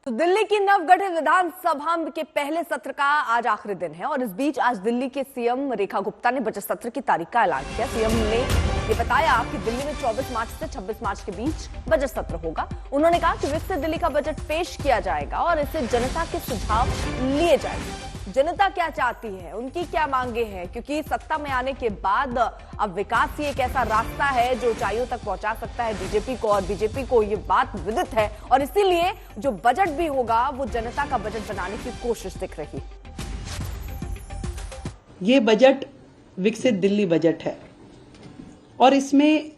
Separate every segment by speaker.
Speaker 1: तो दिल्ली की नवगठित विधानसभा के पहले सत्र का आज आखिरी दिन है और इस बीच आज दिल्ली के सीएम रेखा गुप्ता ने बजट सत्र की तारीख का ऐलान किया। सीएम ने ये बताया कि दिल्ली में 24 मार्च से 26 मार्च के बीच बजट सत्र होगा। उन्होंने कहा कि विकसित दिल्ली का बजट पेश किया जाएगा और इसे जनता के सुझाव लिए जाएंगे। जनता क्या चाहती है, उनकी क्या मांगे हैं, क्योंकि सत्ता में आने के बाद अब विकास ही एक ऐसा रास्ता है जो ऊंचाइयों तक पहुंचा सकता है बीजेपी को, और बीजेपी को ये बात विदित है और इसीलिए जो बजट भी होगा वो जनता का बजट बनाने की कोशिश दिख रही है।
Speaker 2: ये बजट विकसित दिल्ली बजट है और इसमें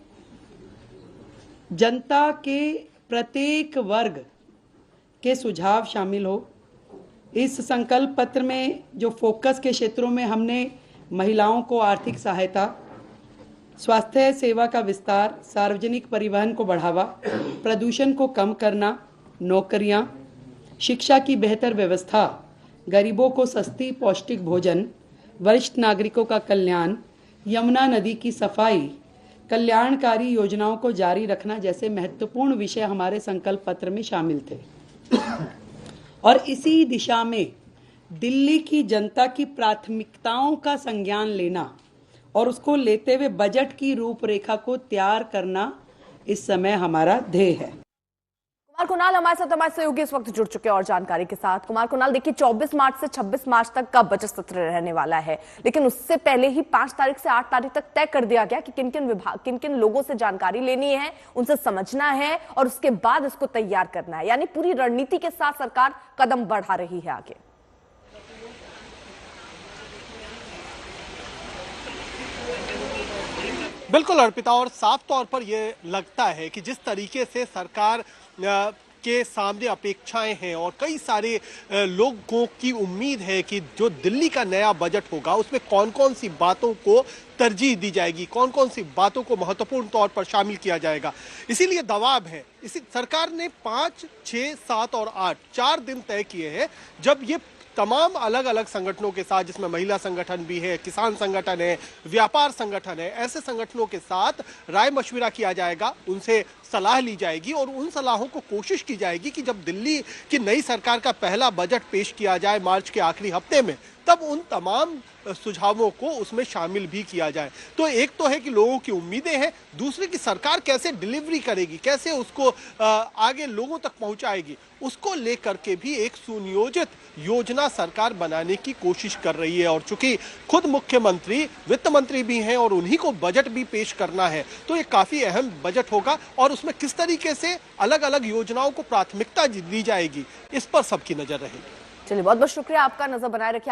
Speaker 2: जनता के प्रत्येक वर्ग के सुझाव शामिल हो। इस संकल्प पत्र में जो फोकस के क्षेत्रों में हमने महिलाओं को आर्थिक सहायता, स्वास्थ्य सेवा का विस्तार, सार्वजनिक परिवहन को बढ़ावा, प्रदूषण को कम करना, नौकरियां, शिक्षा की बेहतर व्यवस्था, गरीबों को सस्ती पौष्टिक भोजन, वरिष्ठ नागरिकों का कल्याण, यमुना नदी की सफाई, कल्याणकारी योजनाओं को जारी रखना जैसे महत्वपूर्ण विषय हमारे संकल्प पत्र में शामिल थे। और इसी दिशा में दिल्ली की जनता की प्राथमिकताओं का संज्ञान लेना और उसको लेते हुए बजट की रूपरेखा को तैयार करना इस समय हमारा ध्येय है।
Speaker 1: कुमार कुणाल हमारे सहयोगी इस वक्त जुड़ चुके हैं और जानकारी के साथ। कुमार कुणाल, देखिए 24 मार्च से 26 मार्च तक का बजट सत्र रहने वाला है, लेकिन उससे पहले ही 5 तारीख से 8 तारीख तक तय कर दिया गया कि किन किन लोगों से जानकारी लेनी है, उनसे समझना है और उसके बाद इसको तैयार करना है। यानी पूरी रणनीति के साथ सरकार कदम बढ़ा रही है आगे।
Speaker 3: बिल्कुल अर्पिता, और साफ तौर पर यह लगता है कि जिस तरीके से सरकार के सामने अपेक्षाएं हैं और कई सारे लोगों की उम्मीद है कि जो दिल्ली का नया बजट होगा उसमें कौन कौन सी बातों को तरजीह दी जाएगी, कौन कौन सी बातों को महत्वपूर्ण तौर पर शामिल किया जाएगा, इसीलिए दबाव है। इसी सरकार ने 5, 6, 7 और 8 4 दिन तय किए हैं जब ये तमाम अलग अलग संगठनों के साथ, जिसमें महिला संगठन भी है, किसान संगठन है, व्यापार संगठन है, ऐसे संगठनों के साथ राय मशविरा किया जाएगा, उनसे सलाह ली जाएगी और उन सलाहों को कोशिश की जाएगी कि जब दिल्ली की नई सरकार का पहला बजट पेश किया जाए मार्च के आखिरी हफ्ते में, तब उन तमाम सुझावों को उसमें शामिल भी किया जाए। तो एक तो है कि लोगों की उम्मीदें हैं, दूसरे की सरकार कैसे डिलीवरी करेगी, कैसे उसको आगे लोगों तक पहुंचाएगी, उसको लेकर के भी एक सुनियोजित योजना सरकार बनाने की कोशिश कर रही है। और चूंकि खुद मुख्यमंत्री वित्त मंत्री भी हैं और उन्हीं को बजट भी पेश करना है, तो ये काफी अहम बजट होगा और उसमें किस तरीके से अलग अलग योजनाओं को प्राथमिकता दी जाएगी, इस पर सबकी नजर रहेगी।
Speaker 1: चलिए, बहुत बहुत शुक्रिया, आपका नजर बनाए रखिए।